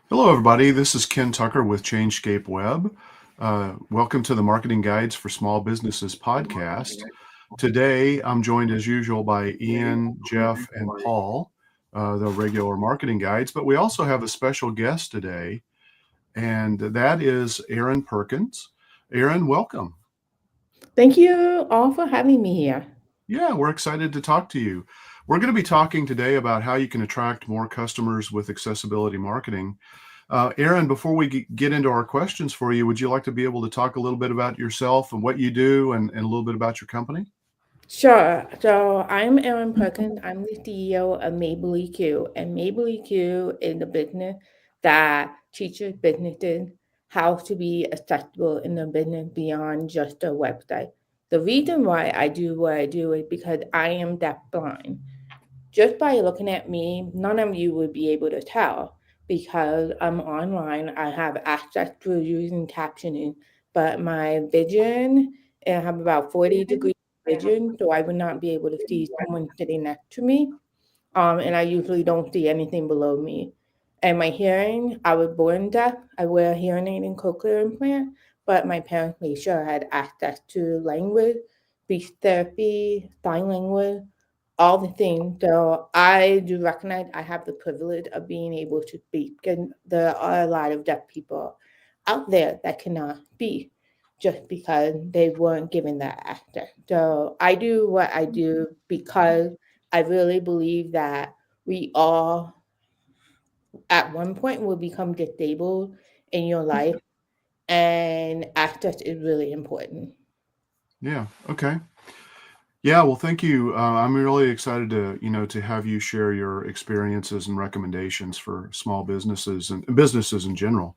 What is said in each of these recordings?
Hello, everybody. This is Ken Tucker with Changescape Web. Welcome to the Marketing Guides for Small Businesses podcast. Today, I'm joined as usual by Ian, Jeff, and Paul, the regular marketing guides, but we also have a special guest today, and that is Erin Perkins. Erin, welcome. Thank you all for having me here. Yeah, we're excited to talk to you. We're going to be talking today about how you can attract more customers with accessibility marketing. Erin, before we get into our questions for you, would you like to be able to talk a little bit about yourself and what you do and a little bit about your company? Sure. So I'm Erin Perkins. I'm the CEO of Mabel EQ, and Mabel EQ is a business that teaches businesses how to be accessible in the business beyond just a website. The reason why I do what I do is because I am deafblind. Just by looking at me, none of you would be able to tell because I'm online. I have access to using captioning, but my vision, I have about 40 degrees vision, so I would not be able to see someone sitting next to me. And I usually don't see anything below me. And my hearing, I was born deaf. I wear a hearing aid and cochlear implant, but my parents made sure I had access to language, speech therapy, sign language, all the things. So I do recognize I have the privilege of being able to speak. And there are a lot of deaf people out there that cannot speak just because they weren't given that access. So I do what I do because I really believe that we all at one point will become disabled in your life, and access is really important. Yeah. Okay. Yeah. Well, thank you. I'm really excited to have you share your experiences and recommendations for small businesses and businesses in general.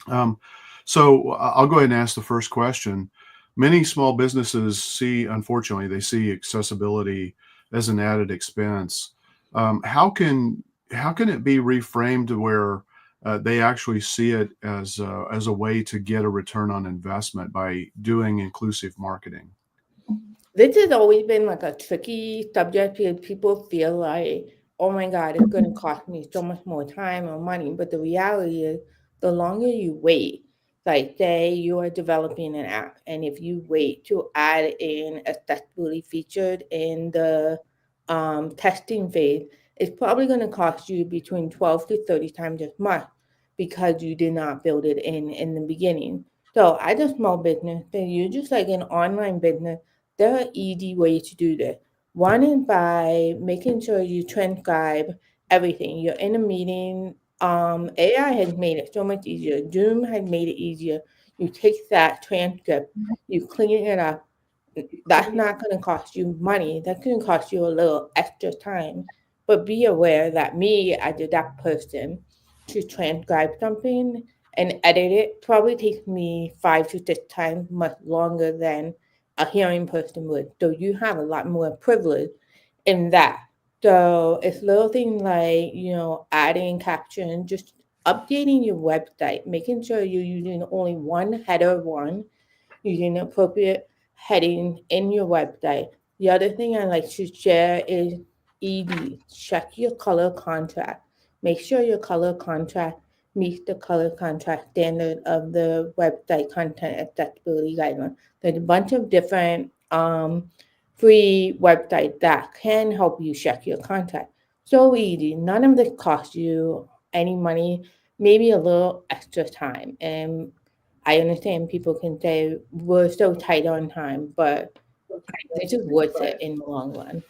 Um, so I'll go ahead and ask the first question. Many small businesses unfortunately, they see accessibility as an added expense. How can it be reframed to where they actually see it as a way to get a return on investment by doing inclusive marketing? This has always been like a tricky subject because people feel like, oh my God, it's going to cost me so much more time or money. But the reality is, the longer you wait, like say you are developing an app, and if you wait to add in accessibility featured in the testing phase, it's probably going to cost you between 12 to 30 times as much because you did not build it in the beginning. So, as a small business, then you're just like an online business. There are easy ways to do this. One is by making sure you transcribe everything. You're in a meeting. AI has made it so much easier. Zoom has made it easier. You take that transcript, you clean it up. That's not going to cost you money. That's going to cost you a little extra time. But be aware that me, as a deaf person, to transcribe something and edit it probably takes me 5 to 6 times much longer than a hearing person would. So you have a lot more privilege in that. So it's little things like, adding caption, just updating your website, making sure you're using only one header one, using appropriate heading in your website. The other thing I like to share is ED. Check your color contrast. Make sure your color contrast meets the color contrast standard of the website content accessibility guidelines. There's a bunch of different free websites that can help you check your contrast. So easy. None of this costs you any money, maybe a little extra time. And I understand people can say we're so tight on time, but it's just worth it in the long run.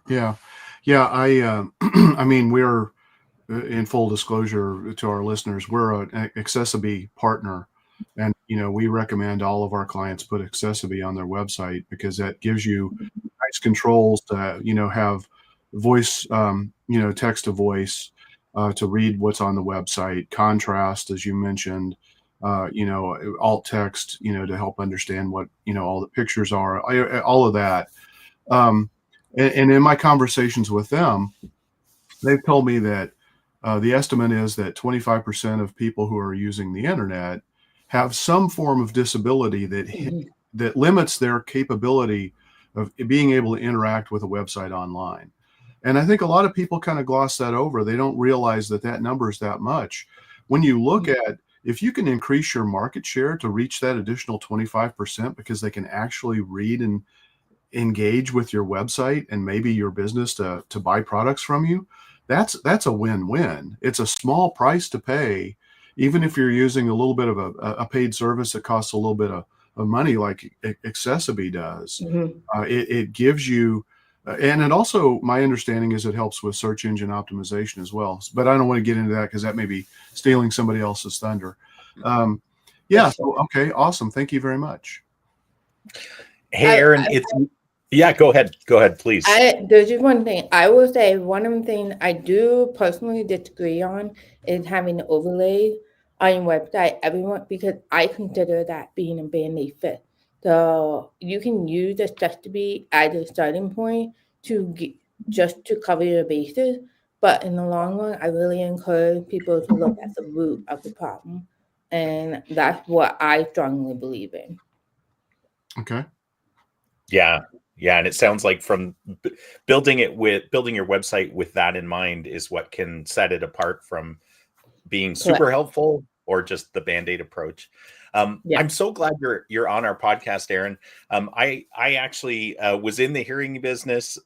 Yeah, yeah. I mean, we're in full disclosure to our listeners, we're an Accessibility partner, and we recommend all of our clients put Accessibility on their website because that gives you nice controls to have voice, text to voice, to read what's on the website, contrast as you mentioned, alt text, to help understand what all the pictures are, all of that. Um, and in my conversations with them, they've told me that the estimate is that 25% of people who are using the internet have some form of disability Mhm. that limits their capability of being able to interact with a website online. And I think a lot of people kind of gloss that over. They don't realize that that number is that much. when you look at, if you can increase your market share to reach that additional 25% because they can actually read and engage with your website and maybe your business to buy products from you, that's a win-win. It's a small price to pay, even if you're using a little bit of a paid service that costs a little bit of money, like Accessibility does. Mhm. It gives you, and it also, my understanding is it helps with search engine optimization as well. But I don't want to get into that because that may be stealing somebody else's thunder. For Yeah. sure. So, okay. Awesome. Thank you very much. Hey, Erin, yeah, go ahead. Go ahead, please. There's just one thing I will say. One of the things I do personally disagree on is having overlay on your website, everyone, because I consider that being a band-aid fit. So you can use accessibility as a starting point just to cover your bases, but in the long run, I really encourage people to look at the root of the problem, and that's what I strongly believe in. Okay. Yeah. Yeah. And it sounds like from building your website with that in mind is what can set it apart from being Correct. super helpful or just the Band-Aid approach. Yeah. I'm so glad you're on our podcast, Erin. I actually was in the hearing business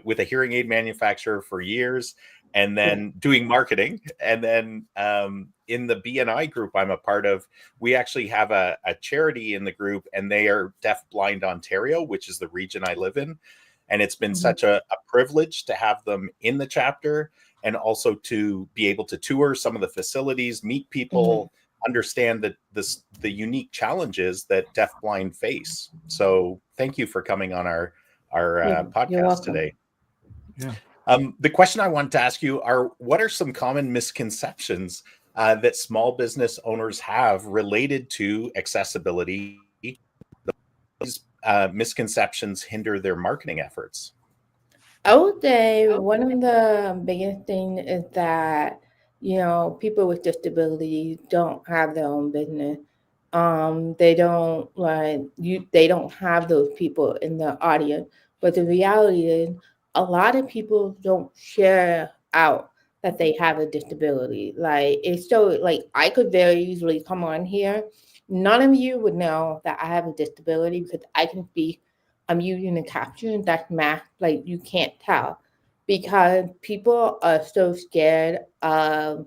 with a hearing aid manufacturer for years, and then doing marketing. And then in the BNI group I'm a part of, we actually have a charity in the group, and they are Deafblind Ontario, which is the region I live in. And it's been such a privilege to have them in the chapter, and also to be able to tour some of the facilities, meet people, understand the unique challenges that deafblind face. So thank you for coming on our You're podcast welcome. today. Yeah. The question I wanted to ask you are, what are some common misconceptions that small business owners have related to accessibility? These misconceptions hinder their marketing efforts. I would say one of the biggest things is that, people with disabilities don't have their own business. They don't they don't have those people in the audience. But the reality is a lot of people don't share out that they have a disability. Like it's so like I could very easily come on here. None of you would know that I have a disability because I can speak. I'm using a caption that's masked, like you can't tell, because people are so scared of,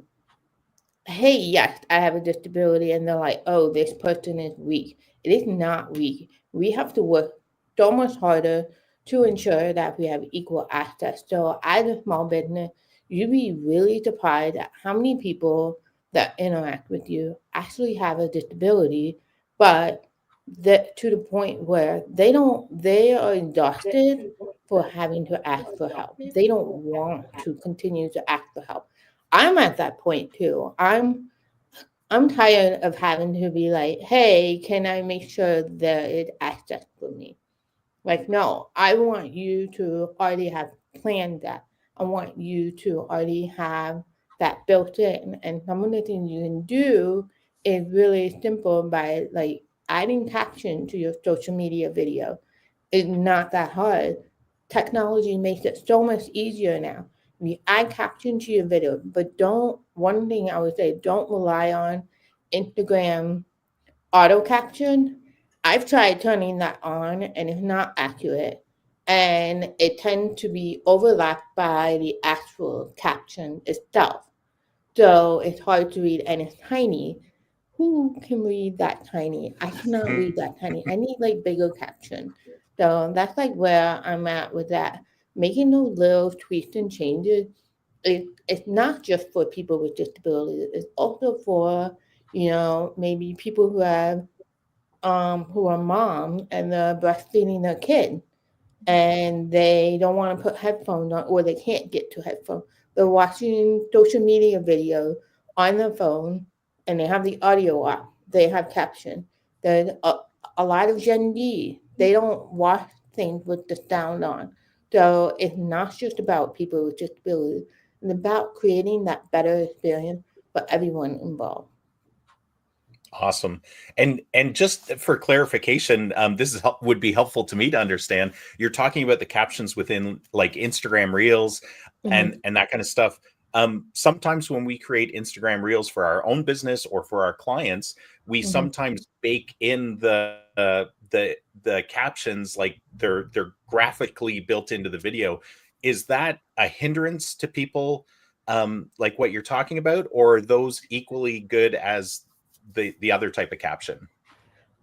hey, yes, I have a disability, and they're like, oh, this person is weak. It is not weak. We have to work so much harder to ensure that we have equal access. So, as a small business, you'd be really surprised at how many people that interact with you actually have a disability, but that to the point where they are exhausted for having to ask for help. They don't want to continue to ask for help. I'm at that point too. I'm tired of having to be like, hey, can I make sure there is access for me? Like, no, I want you to already have planned that. I want you to already have that built in. And some of the things you can do is really simple by like adding caption to your social media video. It's not that hard. Technology makes it so much easier now. You add caption to your video, but one thing I would say, don't rely on Instagram auto caption. I've tried turning that on and it's not accurate. And it tends to be overlapped by the actual caption itself. So it's hard to read and it's tiny. Who can read that tiny? I cannot read that tiny. I need like bigger caption. So that's like where I'm at with that. Making those little tweaks and changes, it's not just for people with disabilities. It's also for, maybe people who are moms and they're breastfeeding their kid and they don't want to put headphones on or they can't get to headphones. They're watching social media videos on their phone and they have the audio up. They have caption. There's a lot of Gen Z. They don't watch things with the sound on. So it's not just about people with disabilities. It's about creating that better experience for everyone involved. Awesome. And just for clarification, this is would be helpful to me to understand. You're talking about the captions within like Instagram Reels and that kind of stuff. Sometimes when we create Instagram reels for our own business or for our clients, we sometimes bake in the captions, like they're graphically built into the video. Is that a hindrance to people, like what you're talking about, or are those equally good as the other type of caption?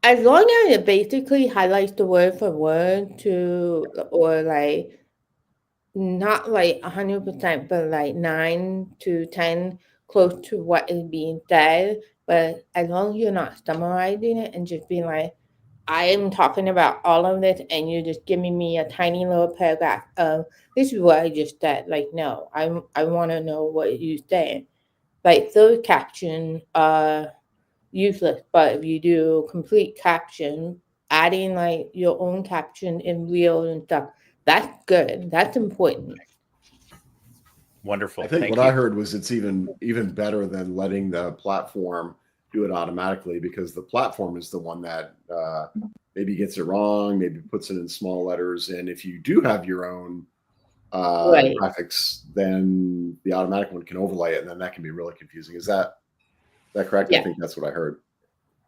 As long as it basically highlights the word for word to, or like not like 100%, but like 9 to 10 close to what is being said. But as long as you're not summarizing it and just being like, I am talking about all of this, and you're just giving me a tiny little paragraph of this is what I just said. Like, no, I want to know what you said. Like those captions are useless, but if you do complete caption, adding like your own caption in reels and stuff, that's good. That's important. Wonderful. I think Thank what I you. heard was it's even better than letting the platform do it automatically, because the platform is the one that maybe gets it wrong, maybe puts it in small letters. And if you do have your own Right. graphics, then the automatic one can overlay it, and then that can be really confusing. Is that correct? Yeah. I think that's what I heard.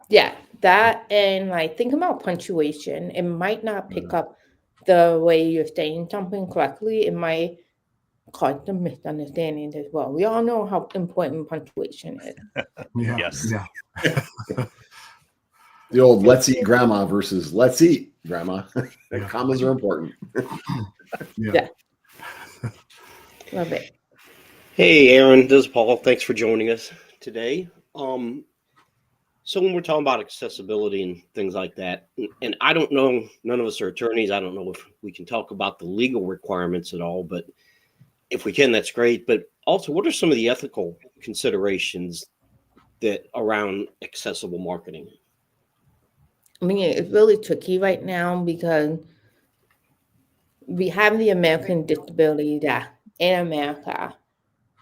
Yeah, that, and like think about punctuation. It might not pick up the way you're saying something correctly. It might cause some misunderstandings as well. We all know how important punctuation is. Yeah. Yes. Yeah. The old "let's eat grandma" versus "let's eat grandma." Yeah. Commas are important. Yeah. Love it. Hey, Erin, this is Paul. Thanks for joining us today. So when we're talking about accessibility and things like that, and I don't know, none of us are attorneys. I don't know if we can talk about the legal requirements at all, but if we can, that's great. But also, what are some of the ethical considerations that around accessible marketing? I mean, it's really tricky right now because we have the American Disabilities Act in America,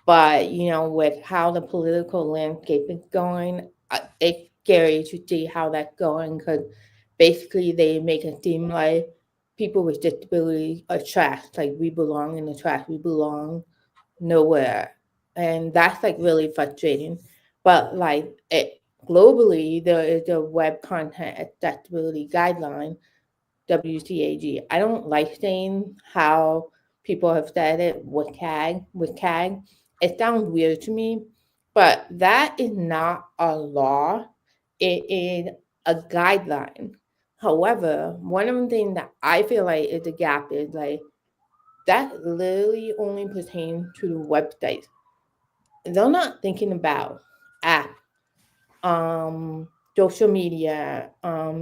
but with how the political landscape is going, it's scary to see how that's going because basically they make it seem like people with disabilities are trash, like we belong in the trash, we belong nowhere, and that's like really frustrating. But like globally, there is a web content accessibility guideline, WCAG. I don't like saying how people have said it with CAG. It sounds weird to me, but that is not a law. It is a guideline. However, one of the things that I feel like is a gap is like that literally only pertains to the website. They're not thinking about app, social media,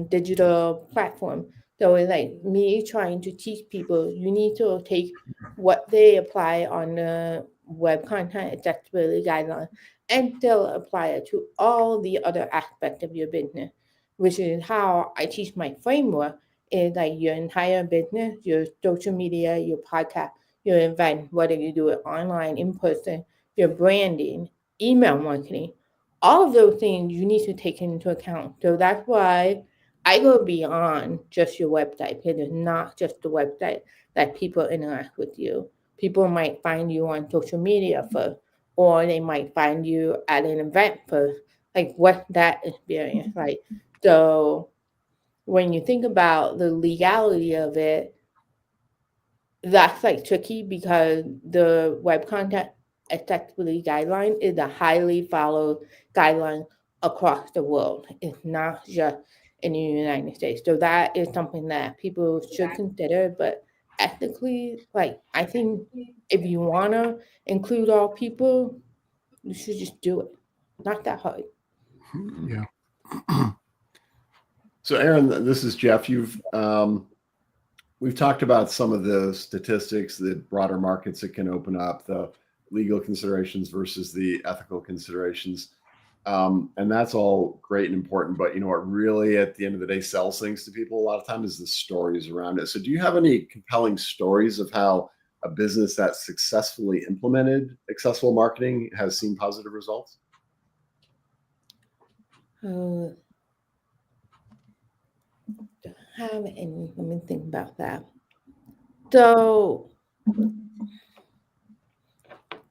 digital platform. So it's like me trying to teach people, you need to take what they apply on the web content accessibility guideline and still apply it to all the other aspects of your business, which is how I teach my framework is like your entire business, your social media, your podcast, your event, whether you do it online, in person, your branding, email marketing, all of those things you need to take into account. So that's why I go beyond just your website because it's not just the website that people interact with you. People might find you on social media first, or they might find you at an event first. Like, what's that experience like? So when you think about the legality of it, that's like tricky because the web content accessibility guideline is a highly followed guideline across the world. It's not just in the United States. So that is something that people should consider. But ethically, like I think if you wanna include all people, you should just do it. Not that hard. Yeah. So, Erin, this is Jeff. We've talked about some of the statistics, the broader markets that can open up, the legal considerations versus the ethical considerations. And that's all great and important. But, what really at the end of the day sells things to people a lot of times is the stories around it. So do you have any compelling stories of how a business that successfully implemented accessible marketing has seen positive results? Have any? Let me think about that. So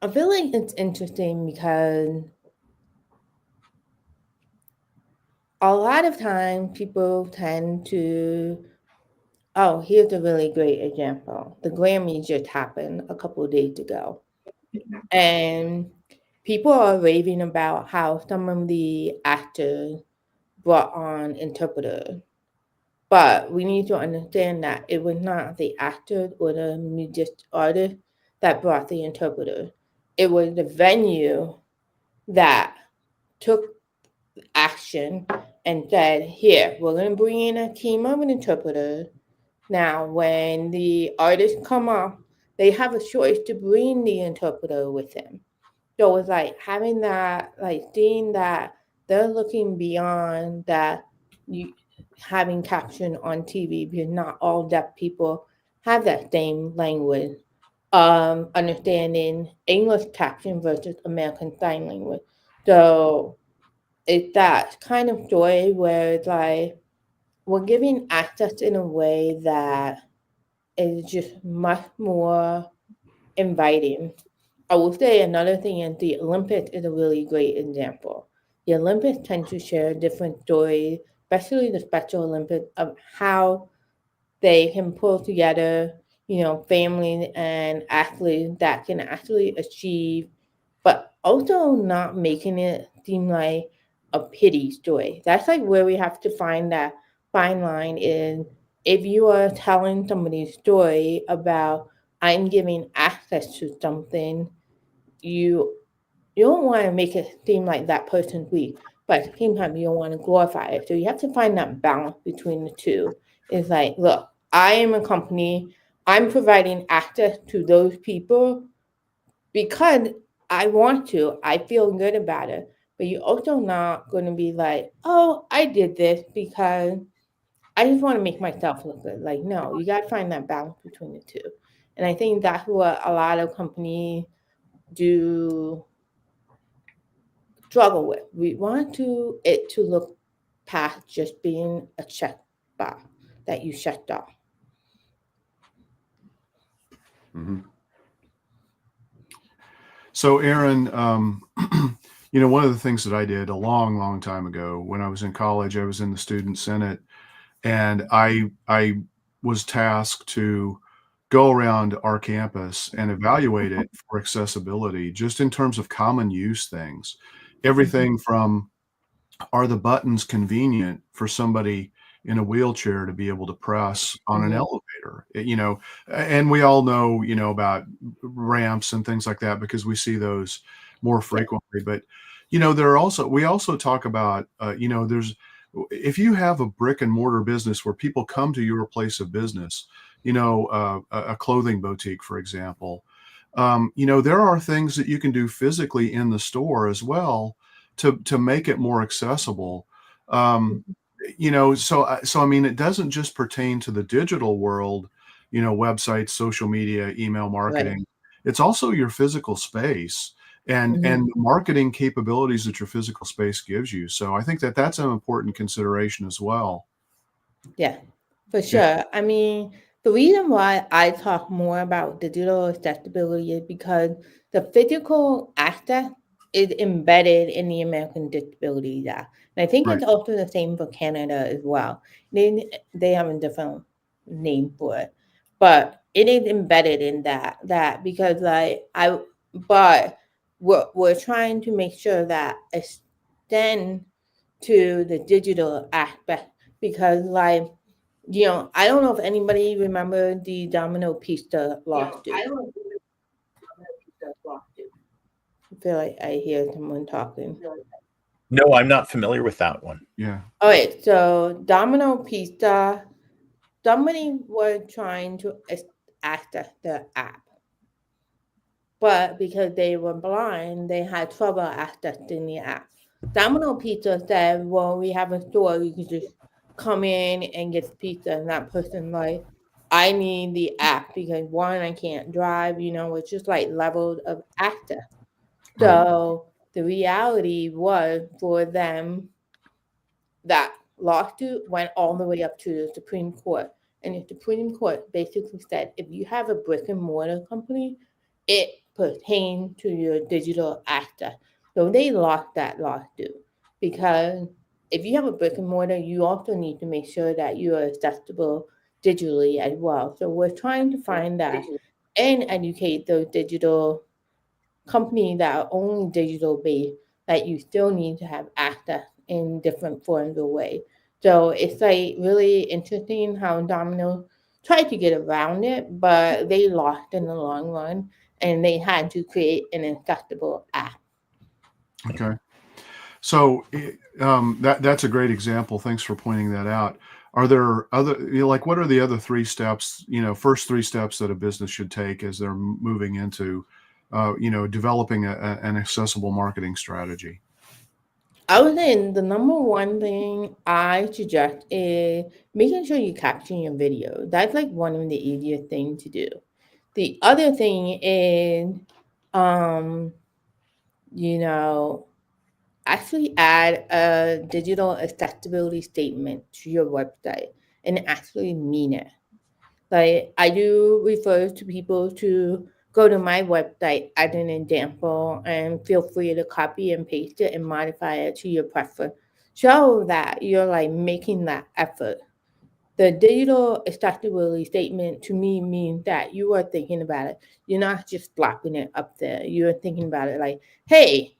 I feel like it's interesting because a lot of times people tend to, oh, here's a really great example. The Grammys just happened a couple of days ago. And people are raving about how some of the actors brought on interpreters. But we need to understand that it was not the actor or the music artist that brought the interpreter. It was the venue that took action and said, here, we're going to bring in a team of interpreters. Now, when the artists come up, they have a choice to bring the interpreter with them. So it's like having that, like seeing that they're looking beyond that, you having caption on TV, because not all deaf people have that same language. Understanding English caption versus American Sign Language. So it's that kind of joy where it's like we're giving access in a way that is just much more inviting. I will say another thing is the Olympics is a really great example. The Olympics tend to share different stories, especially the Special Olympics, of how they can pull together, families and athletes that can actually achieve, but also not making it seem like a pity story. That's like where we have to find that fine line is if you are telling somebody's story about I'm giving access to something, you you don't want to make it seem like that person's weak, but at the same time, you don't want to glorify it. So you have to find that balance between the two. It's like, look, I am a company, I'm providing access to those people because I want to, I feel good about it. But you're also not going to be like, oh, I did this because I just want to make myself look good. Like, no, you got to find that balance between the two. And I think that's what a lot of companies do struggle with. We want it to look past just being a check box that you checked off. Mm-hmm. So, Erin, one of the things that I did a long, long time ago when I was in college, I was in the student senate, and I was tasked to go around our campus and evaluate it for accessibility, just in terms of common use things. Everything from, are the buttons convenient for somebody in a wheelchair to be able to press on an Mhm. elevator? And we all know, about ramps and things like that because we see those more Yeah. frequently. But, we also talk about, if you have a brick and mortar business where people come to your place of business, a clothing boutique, for example, there are things that you can do physically in the store as well to make it more accessible. Um, so I mean, it doesn't just pertain to the digital world, websites, social media, email Right. marketing. It's also your physical space and Mhm. the marketing capabilities that your physical space gives you. So I think that that's an important consideration as well. Yeah, for Yeah, sure. I mean, the reason why I talk more about digital accessibility is because the physical aspect is embedded in the American Disabilities Act. And I think right, it's also the same for Canada as well. They have a different name for it, but it is embedded in that because but we're trying to make sure that extend to the digital aspect because I don't know if anybody remember the Domino Pizza lawsuit. I feel like I hear someone talking. No, I'm not familiar with that one. yeah, All right, so Domino Pizza, somebody was trying to access the app, but because they were blind, they had trouble accessing the app. Domino Pizza said, well, we have a store, you can just come in and get pizza. And that person like, I need the app because one, I can't drive, it's just like levels of access. right, So the reality was for them that lawsuit went all the way up to the Supreme Court. And the Supreme Court basically said if you have a brick and mortar company, it pertain to your digital asset. So they lost that lawsuit because if you have a brick and mortar, you also need to make sure that you are accessible digitally as well. So we're trying to find that and educate those digital companies that are only digital based that you still need to have access in different forms of way. So it's like really interesting how Domino tried to get around it, but they lost in the long run and they had to create an accessible app. Okay. So that's a great example. Thanks for pointing that out. Are there other, like, what are the other three steps, first three steps that a business should take as they're moving into, developing an accessible marketing strategy? I would say the number one thing I suggest is making sure you capture your video. That's like one of the easiest things to do. The other thing is, um, you know, actually add a digital accessibility statement to your website and actually mean it. Like I do refer to people to go to my website as an example and feel free to copy and paste it and modify it to your preference. Show that you're like making that effort. The digital accessibility statement to me means that you are thinking about it. You're not just slapping it up there. You're thinking about it like, hey,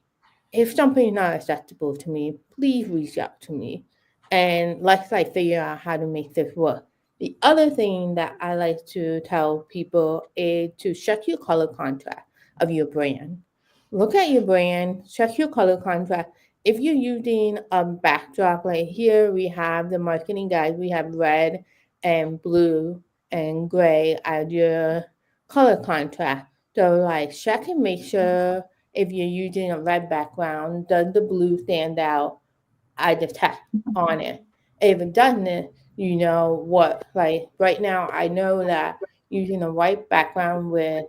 if something's not acceptable to me, please reach out to me and let's like figure out how to make this work. The other thing that I like to tell people is to check your color contrast of your brand. Look at your brand, check your color contrast. If you're using a backdrop, like here we have the marketing guide, we have red and blue and gray as your color contrast. So like check and make sure if you're using a red background, does the blue stand out as the text on it? If it doesn't, you know what, like right now, I know that using a white background with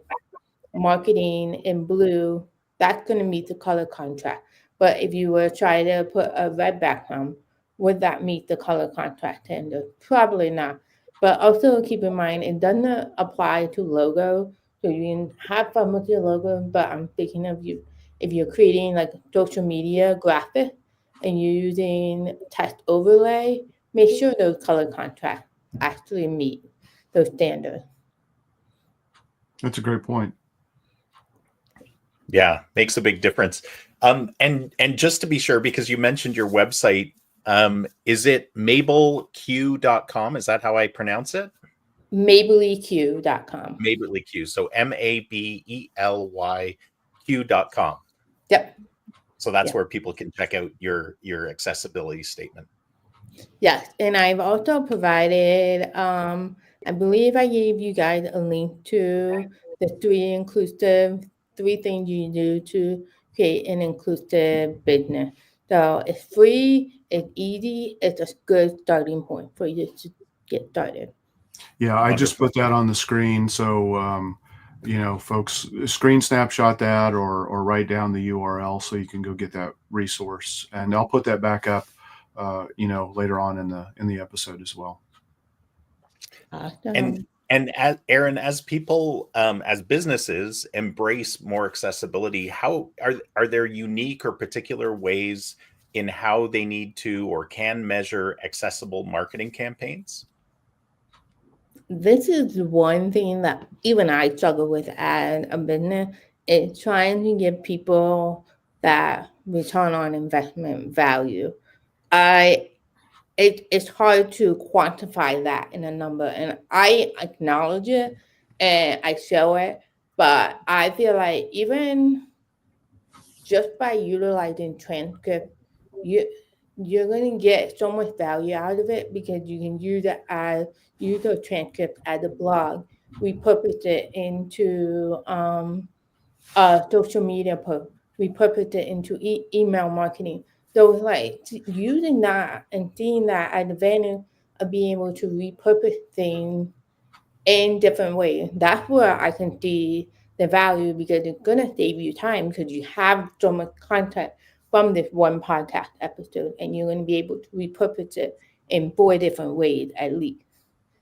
marketing in blue, that's going to meet the color contrast. But if you were to try to put a red background, would that meet the color contrast standard? Probably not. But also keep in mind, it doesn't apply to logo. So you can have fun with your logo, but I'm thinking of you if you're creating like social media graphic and you're using text overlay, make sure those color contrasts actually meet those standards. That's a great point. Yeah, makes a big difference. And just to be sure, because you mentioned your website, is it mabelq.com? Is that how I pronounce it? MabelyQ.com. Mabelyq. So MABELYQ.com. Yep. So that's Yeah. where people can check out your accessibility statement. Yes. And I've also provided, I believe I gave you guys a link to the three things you do to create an inclusive business. So it's free, it's easy, it's a good starting point for you to get started. Yeah, I just Wonderful. put that on the screen. So, folks, screen snapshot that or write down the URL so you can go get that resource. And I'll put that back up, later on in the episode as well. Awesome. And as Erin, as people, as businesses embrace more accessibility, how are there unique or particular ways in how they need to or can measure accessible marketing campaigns? This is one thing that even I struggle with as a business is trying to give people that return on investment value. It's hard to quantify that in a number, and I acknowledge it and I show it, but I feel like even just by utilizing transcript, you you're gonna get so much value out of it because you can use a transcript as a blog, repurpose it into a social media post, repurpose it into email marketing. So it's like using that and seeing that as advantage of being able to repurpose things in different ways. That's where I can see the value because it's gonna save you time because you have so much content from this one podcast episode and you're gonna be able to repurpose it in 4 different ways at least.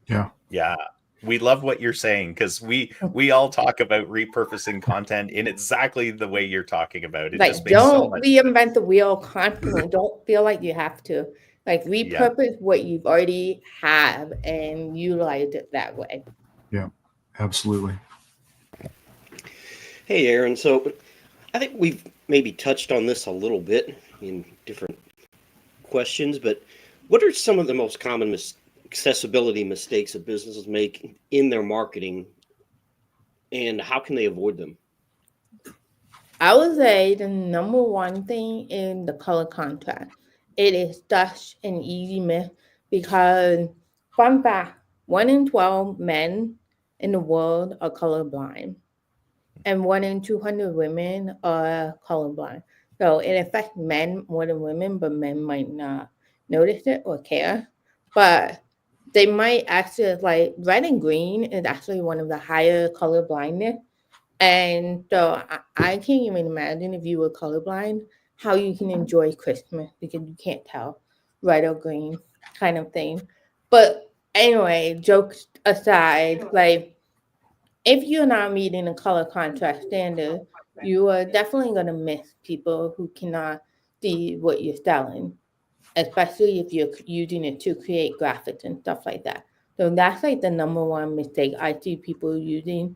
Yeah. Yeah. we love what you're saying, because we all talk about repurposing content in exactly the way you're talking about. It just Like, makes so don't much. reinvent the wheel constantly. Don't feel like you have to. Like, repurpose what you've already have and utilize it that way. Yeah, absolutely. Hey, Erin. So I think we've maybe touched on this a little bit in different questions, but what are some of the most common accessibility mistakes that businesses make in their marketing, and how can they avoid them? I would say the number one thing in the color contrast. It is such an easy myth because, fun fact, 1 in 12 men in the world are colorblind, and 1 in 200 women are colorblind. So it affects men more than women, but men might not notice it or care. But they might actually, like, red and green is actually one of the higher color blindness. And so I can't even imagine if you were colorblind how you can enjoy Christmas because you can't tell red or green kind of thing. But anyway, jokes aside, like, if you're not meeting a color contrast standard, you are definitely going to miss people who cannot see what you're selling, especially if you're using it to create graphics and stuff like that. So that's like the number one mistake I see people using.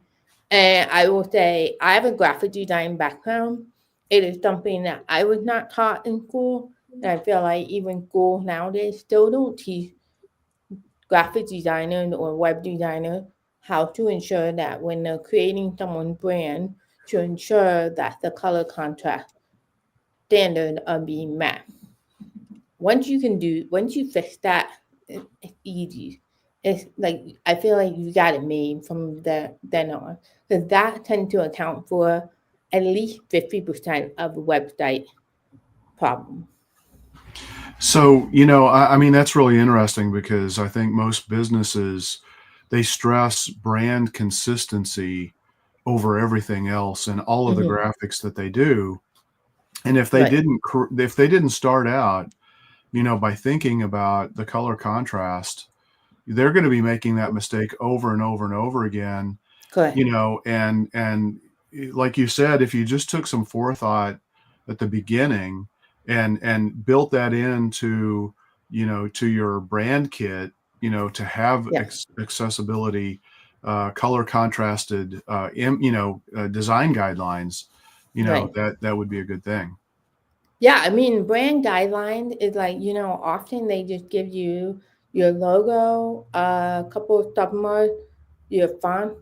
And I will say, I have a graphic design background. It is something that I was not taught in school. And I feel like even schools nowadays still don't teach graphic designers or web designers how to ensure that when they're creating someone's brand, to ensure that the color contrast standards are being met. Once you fix that, it's easy. It's like, I feel like you got it made from then on. Because that tends to account for at least 50% of the website problem. So, I mean, that's really interesting because I think most businesses, they stress brand consistency over everything else and all of the Mhm. graphics that they do. And if they Right. didn't start out, by thinking about the color contrast, they're going to be making that mistake over and over and over again, Correct. and like you said, if you just took some forethought at the beginning and built that into, to your brand kit, to have Yeah. accessibility, color contrasted, design guidelines, Right. that would be a good thing. Yeah, I mean, brand guideline is like, often they just give you your logo, a couple of submarks, your font,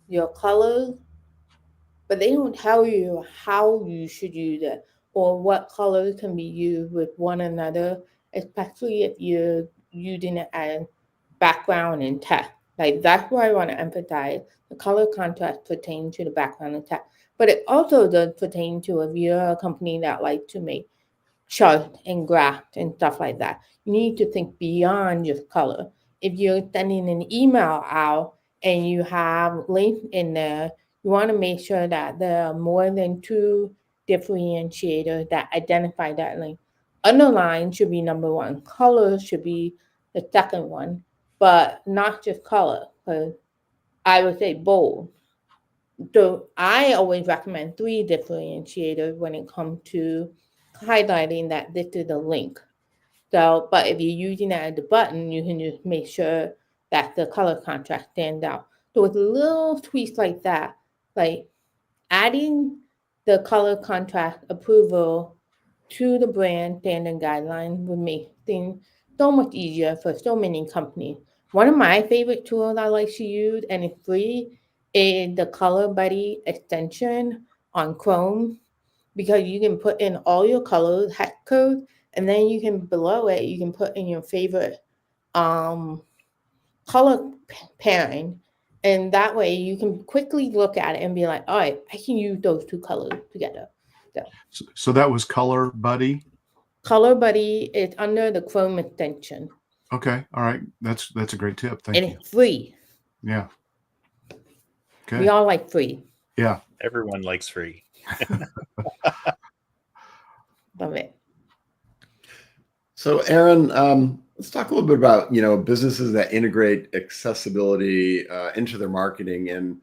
your colors, but they don't tell you how you should use it or what colors can be used with one another, especially if you're using it as background and text. Like, that's where I want to emphasize the color contrast pertains to the background and text, but it also does pertain to if you're a company that likes to make chart and graph and stuff like that. You need to think beyond just color. If you're sending an email out and you have links in there, you want to make sure that there are more than two differentiators that identify that link. Underline should be number one. Color should be the second one, but not just color, because I would say bold. So I always recommend three differentiators when it comes to highlighting that this is a link. So, but if you're using that as a button, you can just make sure that the color contrast stands out. So with little tweaks like that, like adding the color contrast approval to the brand standard guideline would make things so much easier for so many companies. One of my favorite tools I like to use, and it's free, is the Color Buddy extension on Chrome, because you can put in all your colors, hex codes, and then you can, below it, you can put in your favorite um, color pairing. And that way you can quickly look at it and be like, all right, I can use those two colors together. So that was Color Buddy. Color Buddy is under the Chrome extension. Okay. All right. That's a great tip. Thank And you. it's free. Yeah. We Okay. all like free. Yeah. Everyone likes free. Love it. So, Erin, Let's talk a little bit about, businesses that integrate accessibility into their marketing and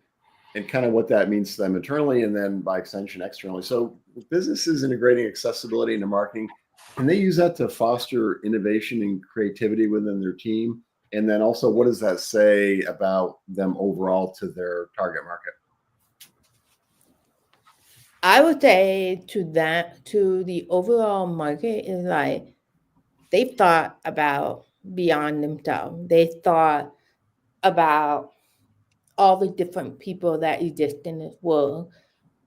kind of what that means to them internally and then by extension externally. So with businesses integrating accessibility into marketing, can they use that to foster innovation and creativity within their team? And then also, what does that say about them overall to their target market? I would say to the overall market is like they've thought about beyond themselves. They thought about all the different people that exist in this world.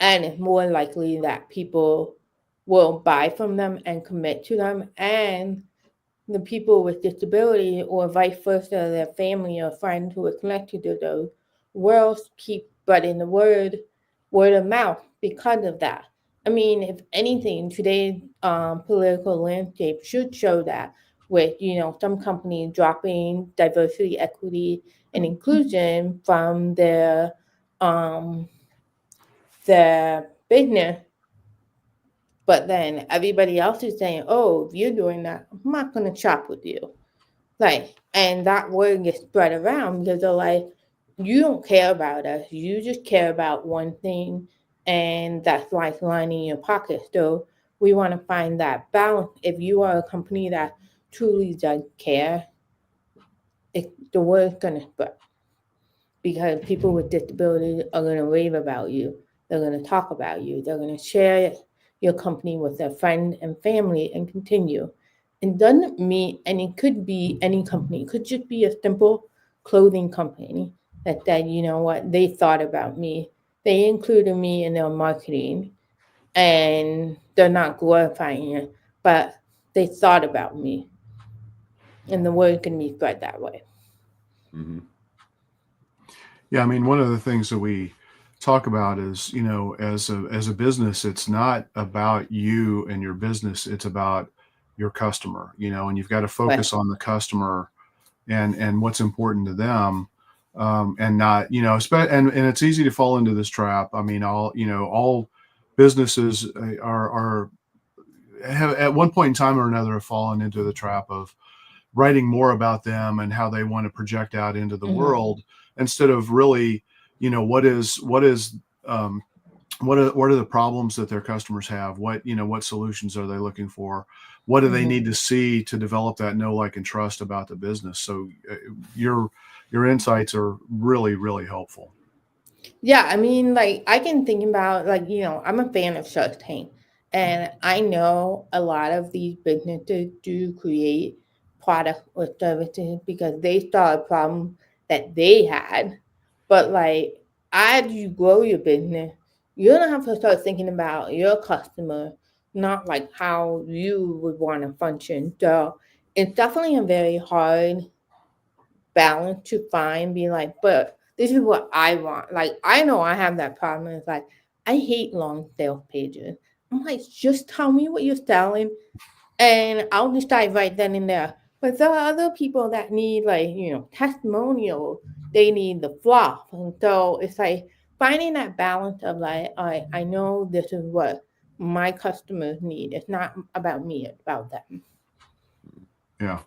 And it's more likely that people will buy from them and commit to them. And the people with disability or vice versa, their family or friends who are connected to those will keep spreading the word of mouth because of that. I mean, if anything, today's political landscape should show that with, some companies dropping diversity, equity, and inclusion from um, their business, but then everybody else is saying, oh, if you're doing that, I'm not going to shop with you. Like, and that word gets spread around because they're like, you don't care about us. You just care about one thing, and that's like lining your pocket. So we want to find that balance. If you are a company that truly does care, the word's going to spread because people with disabilities are going to rave about you. They're going to talk about you. They're going to share your company with their friends and family and continue. It doesn't mean, and it could be any company. It could just be a simple clothing company that said, you know what, they thought about me. They included me in their marketing, and they're not glorifying it, but they thought about me. And the word can be spread that way. Mm-hmm. Yeah, I mean, one of the things that we talk about is, as a business, it's not about you and your business, it's about your customer, and you've got to focus Right. on the customer and what's important to them. And not, and it's easy to fall into this trap. I mean, all businesses are have at one point in time or another have fallen into the trap of writing more about them and how they want to project out into the Mhm. world instead of really, um, what are the problems that their customers have? What solutions are they looking for? What do they Mhm. need to see to develop that know, like, and trust about the business? So your insights are really, really helpful. Yeah, I mean, like I can think about I'm a fan of Shark Tank, and I know a lot of these businesses do create products or services because they saw a problem that they had. But like as you grow your business, you're gonna have to start thinking about your customer, not like how you would want to function. So it's definitely a very hard balance to find, be like, but this is what I want. Like, I know I have that problem. It's like, I hate long sales pages. I'm like, just tell me what you're selling and I'll decide right then and there. But there are other people that need, like, testimonial. They need the fluff. And so it's like finding that balance of like, all right, I know this is what my customers need. It's not about me, it's about them. Yeah.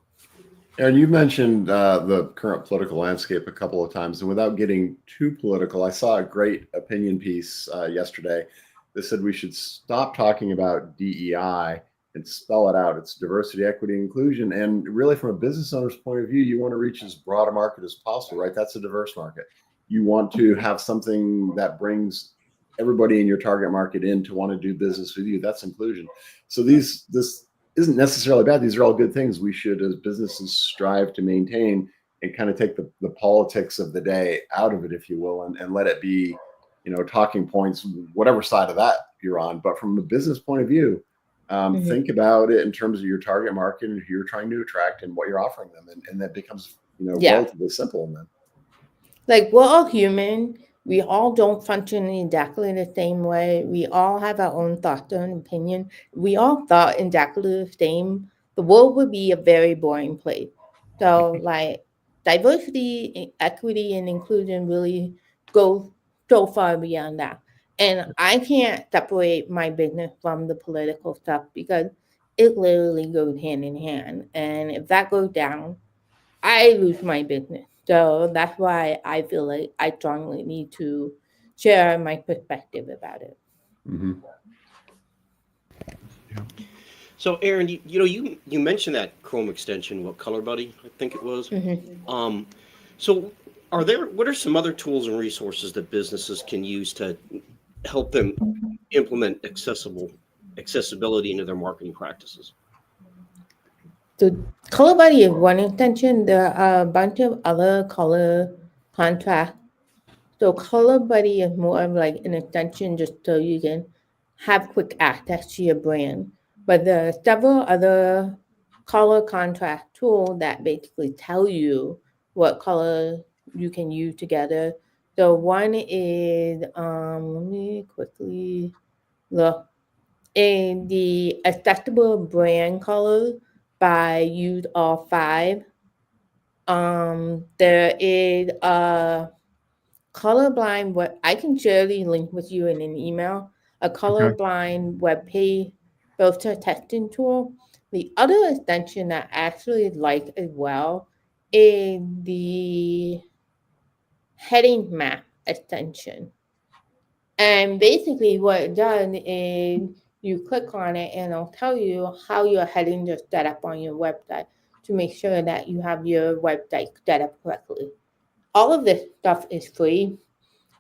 And you mentioned the current political landscape a couple of times, and without getting too political, I saw a great opinion piece yesterday that said we should stop talking about DEI and spell it out. It's diversity, equity, inclusion, and really, from a business owner's point of view, you want to reach as broad a market as possible, right? That's a diverse market. You want to have something that brings everybody in your target market in to want to do business with you. That's inclusion. So this isn't necessarily bad. These are all good things we should, as businesses, strive to maintain and kind of take the politics of the day out of it, if you will, and let it be, talking points, whatever side of that you're on. But from a business point of view, Mhm. think about it in terms of your target market and who you're trying to attract and what you're offering them. And that becomes, Yeah. relatively simple. And then, Like we're all human. We all don't function exactly the same way. We all have our own thoughts and opinion. We all thought exactly the same. The world would be a very boring place. So like diversity, equity, and inclusion really go so far beyond that. And I can't separate my business from the political stuff because it literally goes hand in hand. And if that goes down, I lose my business. So that's why I feel like I strongly need to share my perspective about it. Mhm. So, Erin, you mentioned that Chrome extension, what Color Buddy, I think it was. Mhm. So, what are some other tools and resources that businesses can use to help them implement accessibility into their marketing practices? So color buddy is one extension. There are a bunch of other color contrast. So color buddy is more of like an extension just so you can have quick access to your brand. But there are several other color contrast tools that basically tell you what color you can use together. So one is let me quickly look. In the accessible brand color by Use All Five, there is a colorblind web. I can share the link with you in an email. A Okay. colorblind web page filter testing tool. The other extension that I actually like as well is the heading map extension. And basically, what it does is you click on it and it'll tell you how your headings are set up on your website to make sure that you have your website set up correctly. All of this stuff is free.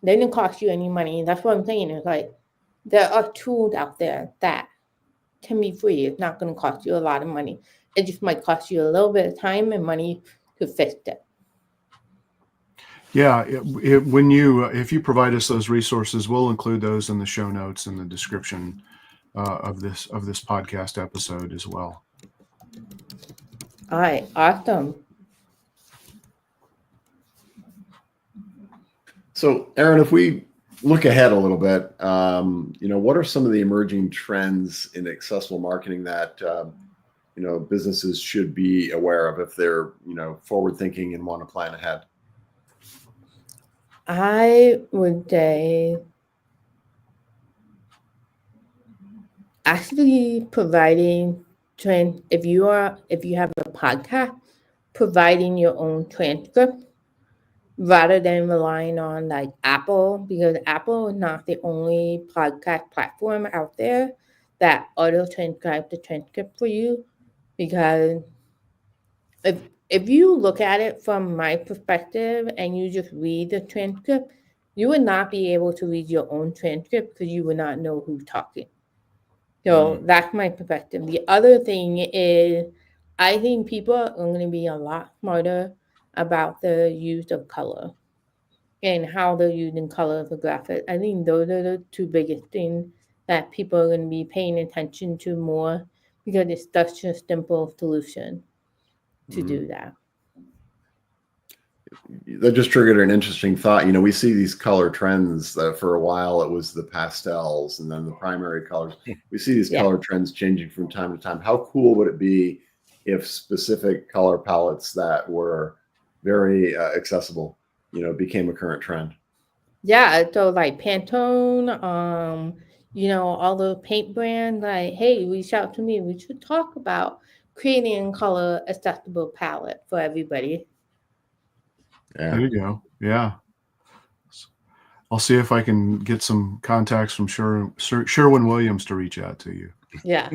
It doesn't cost you any money. That's what I'm saying. Is like there are tools out there that can be free. It's not going to cost you a lot of money. It just might cost you a little bit of time and money to fix it. Yeah, when you if you provide us those resources, we'll include those in the show notes and the description of this podcast episode as well. All right, awesome. So, Erin, if we look ahead a little bit, what are some of the emerging trends in accessible marketing that businesses should be aware of if they're forward thinking and want to plan ahead? I would say actually providing if you have a podcast, providing your own transcript rather than relying on like Apple, because Apple is not the only podcast platform out there that auto transcribe the transcript for you. Because if you look at it from my perspective and you just read the transcript, you would not be able to read your own transcript because you would not know who's talking. So that's my perspective. The other thing is, I think people are going to be a lot smarter about the use of color and how they're using color for graphics. I think those are the two biggest things that people are going to be paying attention to more because it's such a simple solution to do that. That just triggered an interesting thought. We see these color trends that for a while it was the pastels and then the primary colors. We see these color trends changing from time to time. How cool would it be if specific color palettes that were very accessible, became a current trend? Yeah, so like Pantone, all the paint brands, like, hey, reach out to me. We should talk about creating a color accessible palette for everybody. Yeah. There you go. Yeah. I'll see if I can get some contacts from Sherwin-Williams to reach out to you. Yeah,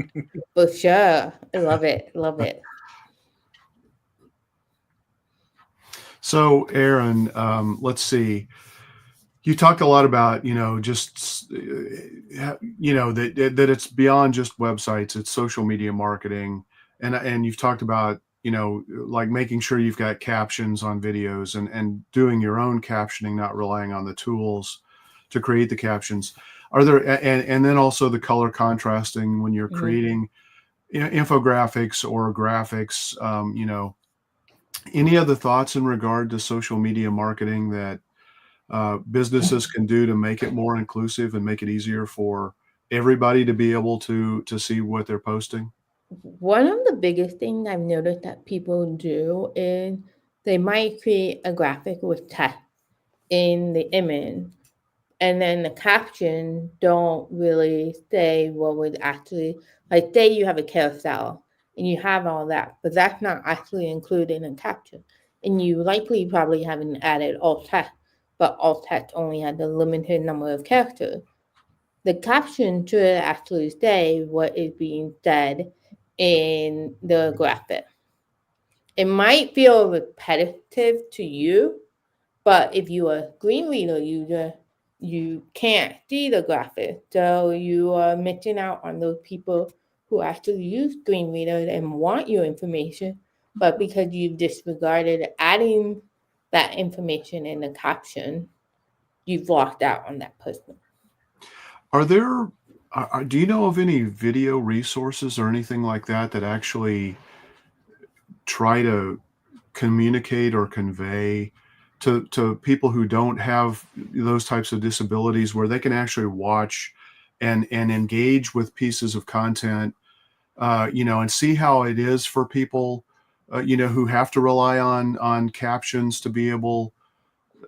for sure. I love it. Love it. So, Erin, let's see. You talked a lot about, just, that it's beyond just websites, it's social media marketing. And you've talked about, like making sure you've got captions on videos and doing your own captioning, not relying on the tools to create the captions. Are there, and then also the color contrasting when you're creating infographics or graphics, any other thoughts in regard to social media marketing that businesses can do to make it more inclusive and make it easier for everybody to be able to see what they're posting? One of the biggest things I've noticed that people do is they might create a graphic with text in the image, and then the caption don't really say what would actually, like, say you have a carousel and you have all that, but that's not actually included in the caption. And you likely probably haven't added alt text, but alt text only had a limited number of characters. The caption should actually say what is being said in the graphic. It might feel repetitive to you, but if you're a screen reader user, you can't see the graphic. So you are missing out on those people who actually use screen readers and want your information, but because you've disregarded adding that information in the caption, you've lost out on that person. Are there, do you know of any video resources or anything like that that actually try to communicate or convey to people who don't have those types of disabilities, where they can actually watch and engage with pieces of content, and see how it is for people, who have to rely on captions to be able.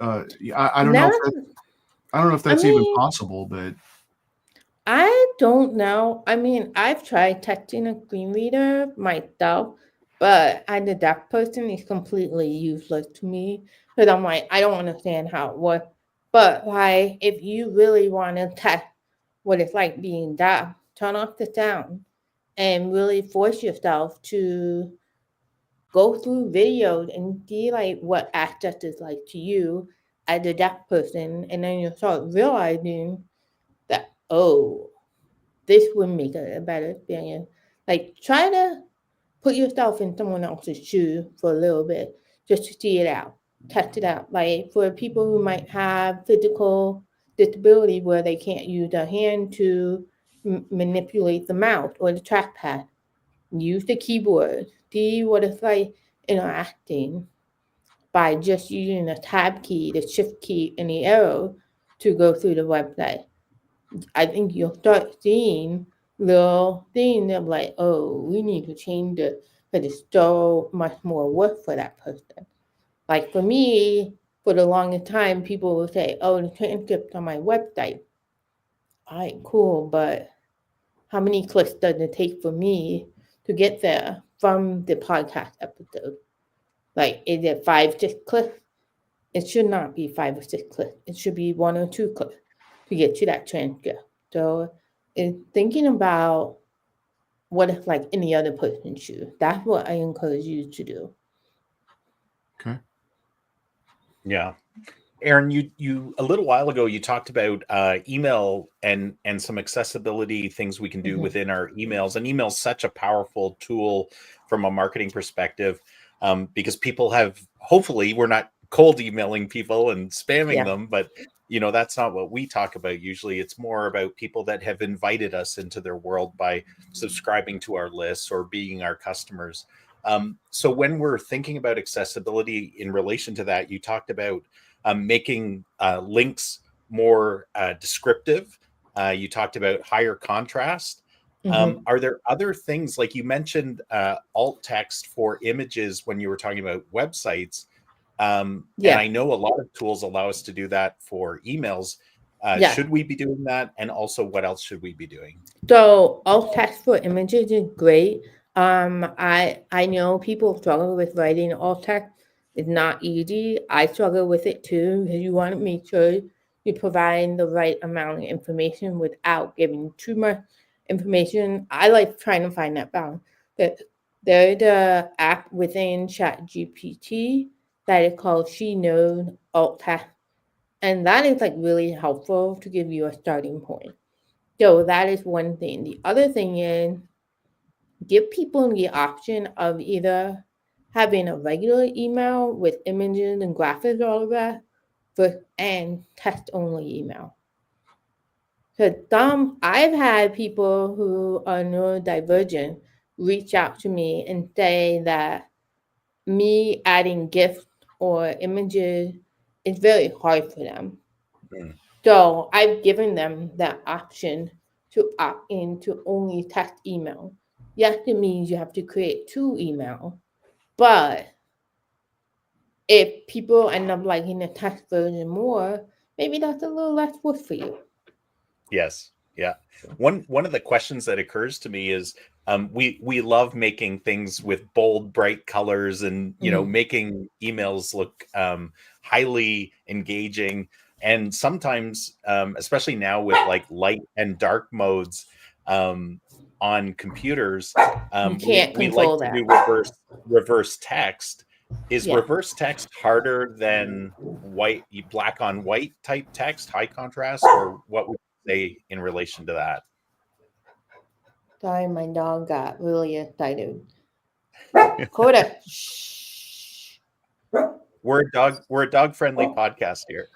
I don't know if That, I don't know if I that's even mean, possible, but I don't know. I mean, I've tried texting a screen reader myself, but as a deaf person, it's completely useless to me because I'm like, I don't understand how it works. But like, if you really want to test what it's like being deaf, turn off the sound and really force yourself to go through videos and see like what access is like to you as a deaf person, and then you'll start realizing that, oh, this would make it a better experience. Like, try to put yourself in someone else's shoe for a little bit just to see it out, test it out. Like, for people who might have physical disability where they can't use their hand to manipulate the mouse or the trackpad, use the keyboard. See what it's like interacting by just using the tab key, the shift key, and the arrow to go through the website. I think you'll start seeing little things of like, oh, we need to change it because it's so much more work for that person. Like for me, for the longest time, people will say, oh, the transcript's on my website. All right, cool, but how many clicks does it take for me to get there from the podcast episode? Like, is it 5, 6 clicks? It should not be 5 or 6 clicks. It should be 1 or 2 clicks to get to that transcript. So, in thinking about what if like any other person's shoe, that's what I encourage you to do. okay. Yeah. Erin, you a little while ago you talked about email and some accessibility things we can do Mhm. within our emails. And email's such a powerful tool from a marketing perspective, because people have, hopefully we're not cold emailing people and spamming Yeah. them, but that's not what we talk about usually. It's more about people that have invited us into their world by subscribing to our lists or being our customers. So when we're thinking about accessibility in relation to that, you talked about making links more descriptive. You talked about higher contrast. Mhm. Are there other things, like you mentioned alt text for images when you were talking about websites? And Yeah. I know a lot of tools allow us to do that for emails. Yeah. Should we be doing that? And also, what else should we be doing? So alt text for images is great. I know people struggle with writing alt text. It's not easy. I struggle with it too because you want to make sure you're providing the right amount of information without giving too much information. I like trying to find that balance. But there's an app within ChatGPT that is called She Knows Alt Text, and that is like really helpful to give you a starting point. So that is one thing. The other thing is give people the option of either having a regular email with images and graphics all of that, and text only email. So I've had people who are neurodivergent reach out to me and say that me adding GIFs or images is very hard for them. Mm. So I've given them that option to opt in to only text email. Yes, it means you have to create 2 emails, but if people end up liking the text version more, maybe that's a little less work for you. Yes. Yeah. One of the questions that occurs to me is we love making things with bold, bright colors and making emails look highly engaging. And sometimes, especially now with like light and dark modes on computers, You can't we like control to that. do reverse text. Is Yeah. reverse text harder than black on white type text, high contrast, or what would you say in relation to that? Sorry, my dog got really excited. Coda. Shh. We're a dog friendly podcast here.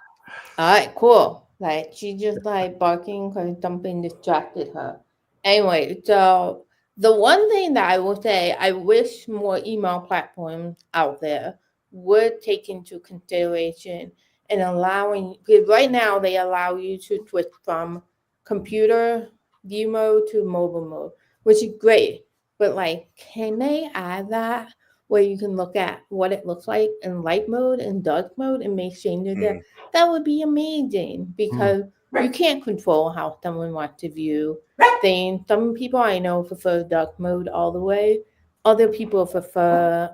All right, cool. Like she just like barking because something distracted her. Anyway, so the one thing that I will say, I wish more email platforms out there would take into consideration and allowing, because right now they allow you to switch from computer view mode to mobile mode, which is great. But like, can they add that where you can look at what it looks like in light mode and dark mode and make changes there? That would be amazing because you can't control how someone wants to view things. Some people I know prefer dark mode all the way. Other people prefer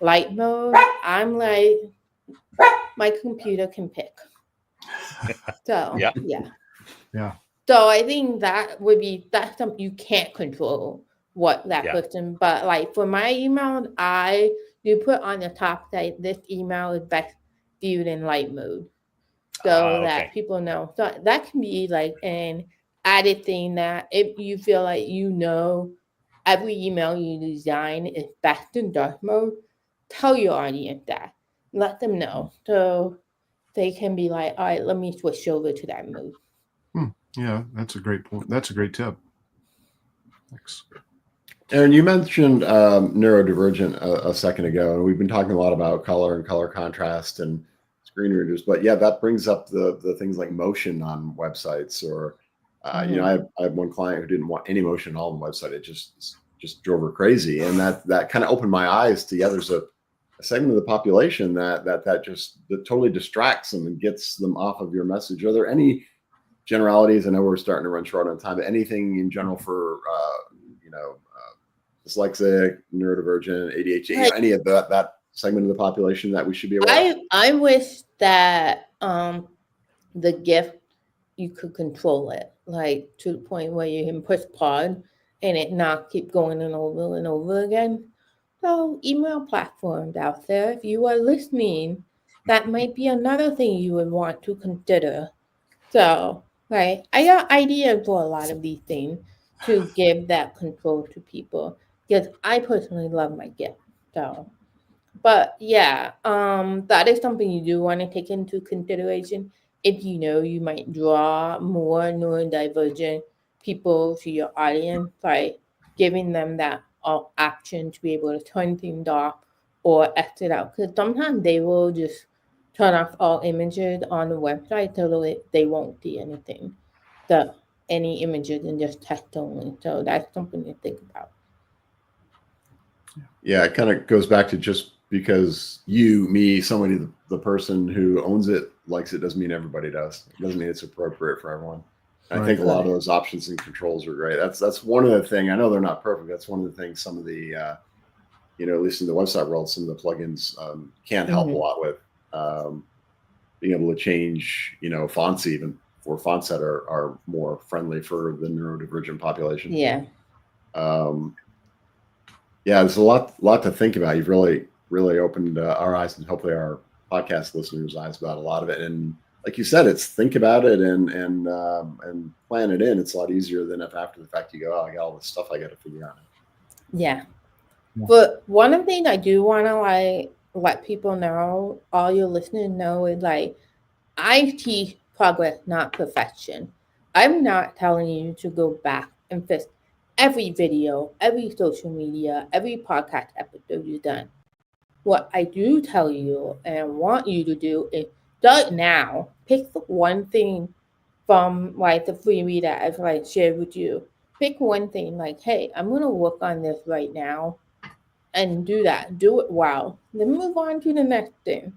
light mode. I'm like, my computer can pick. So Yeah. Yeah. So I think that's something you can't control what that Yeah. person. But like for my email, you put on the top that this email is best viewed in light mode, so that Okay. people know. So that can be like an added thing that if you feel like every email you design is best in dark mode, tell your audience that. Let them know so they can be like, all right, let me switch over to that mode. Yeah, that's a great point. That's a great tip. Thanks. Erin, you mentioned neurodivergent a second ago, and we've been talking a lot about color and color contrast and screen readers. But yeah, that brings up the things like motion on websites, or I have one client who didn't want any motion at all on the website. It just drove her crazy, and that kind of opened my eyes to there's a segment of the population that totally distracts them and gets them off of your message. Are there any generalities? I know we're starting to run short on time, but anything in general for dyslexic, neurodivergent, ADHD, any of that segment of the population that we should be aware of? I wish that the gift you could control it, like to the point where you can push pause and it not keep going and over again. So email platforms out there, if you are listening, that might be another thing you would want to consider. So, right, I got ideas for a lot of these things to give that control to people because I personally love my gift. So, but yeah, that is something you do want to take into consideration if you know you might draw more neurodivergent people to your audience by giving them that option to be able to turn things off or exit out. Because sometimes they will just turn off all images on the website so they won't see anything, any images and just text only. So that's something to think about. Yeah, it kind of goes back to just because you, me, somebody, the person who owns it likes it doesn't mean everybody does. It doesn't mean it's appropriate for everyone. I think a lot of those options and controls are great. That's one of the things. I know they're not perfect. That's one of the things some of the, at least in the website world, some of the plugins can help a lot with being able to change, fonts even for fonts that are more friendly for the neurodivergent population. Yeah. Yeah, there's a lot to think about. You've really opened our eyes and hopefully our podcast listeners' eyes about a lot of it. And like you said, it's think about it and plan it in. It's a lot easier than if after the fact you go, oh, I got all this stuff I got to figure out. Yeah. But one of the things I do want to let people know, all your listeners know, is I teach progress, not perfection. I'm not telling you to go back and fix every video, every social media, every podcast episode you've done. What I do tell you and want you to do is start now. Pick one thing from the free reader I've shared with you. Pick one thing hey, I'm going to work on this right now and do that. Do it well. Then move on to the next thing.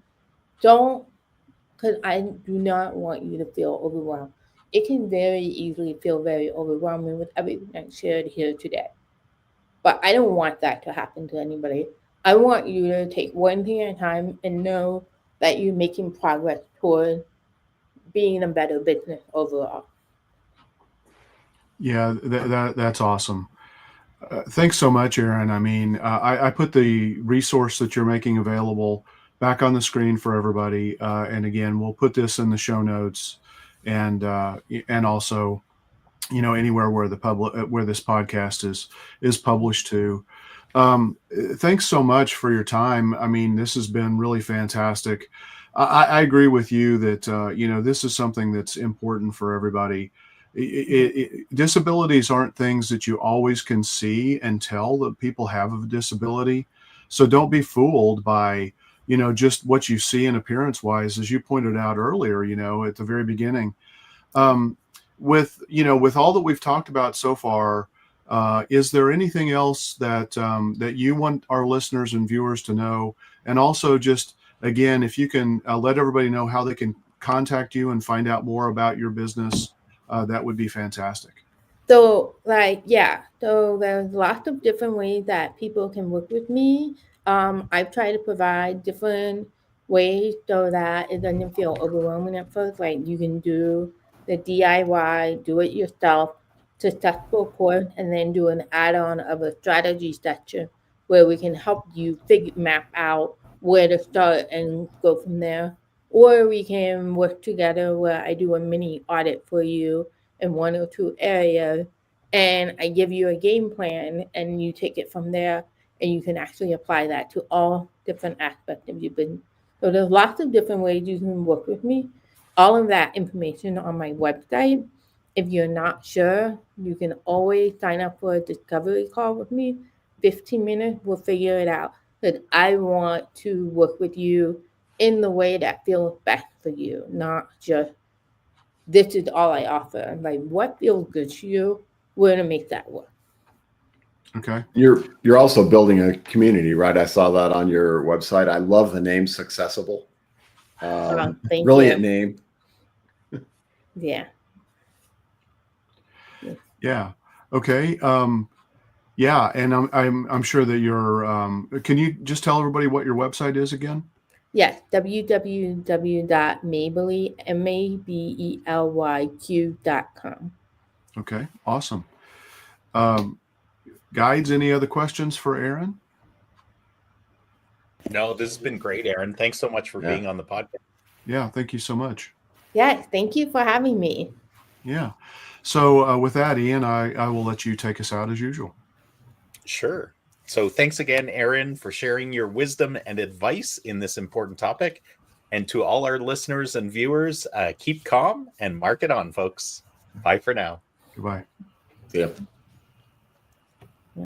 Don't because I do not want you to feel overwhelmed. It can very easily feel very overwhelming with everything I shared here today. But I don't want that to happen to anybody. I want you to take one thing at a time and know that you're making progress toward being a better business overall. Yeah, that's awesome. Thanks so much, Erin. I mean, I put the resource that you're making available back on the screen for everybody. And again, we'll put this in the show notes, and also, anywhere where where this podcast is published to. Thanks so much for your time. I mean, this has been really fantastic. I agree with you that this is something that's important for everybody. Disabilities aren't things that you always can see and tell that people have a disability. So don't be fooled by just what you see in appearance wise, as you pointed out earlier. At the very beginning. With all that we've talked about so far, is there anything else that you want our listeners and viewers to know? And also, just again, if you can let everybody know how they can contact you and find out more about your business, that would be fantastic. So there's lots of different ways that people can work with me. I try to provide different ways so that it doesn't feel overwhelming at first. Like you can do the DIY, do it yourself, successful course, and then do an add-on of a strategy section where we can help you map out where to start and go from there. Or we can work together where I do a mini audit for you in one or two areas, and I give you a game plan, and you take it from there, and you can actually apply that to all different aspects of your business. So there's lots of different ways you can work with me. All of that information on my website. If you're not sure, you can always sign up for a discovery call with me. 15 minutes, we'll figure it out. Because I want to work with you in the way that feels best for you, not just this is all I offer. Like what feels good to you, we're gonna make that work. Okay. You're also building a community, right? I saw that on your website. I love the name Successible. Thank Brilliant you. name. Yeah. Yeah. Okay. Yeah, and I'm sure that you're. Can you just tell everybody what your website is again? Yes, www.mabelyq.com. Okay. Awesome. Guides, any other questions for Erin? No, this has been great, Erin. Thanks so much for being on the podcast. Yeah, thank you so much. Yes, thank you for having me. Yeah. So with that, Ian, I will let you take us out as usual. Sure. So thanks again, Erin, for sharing your wisdom and advice in this important topic. And to all our listeners and viewers, keep calm and mark it on, folks. Bye for now. Goodbye. Yeah.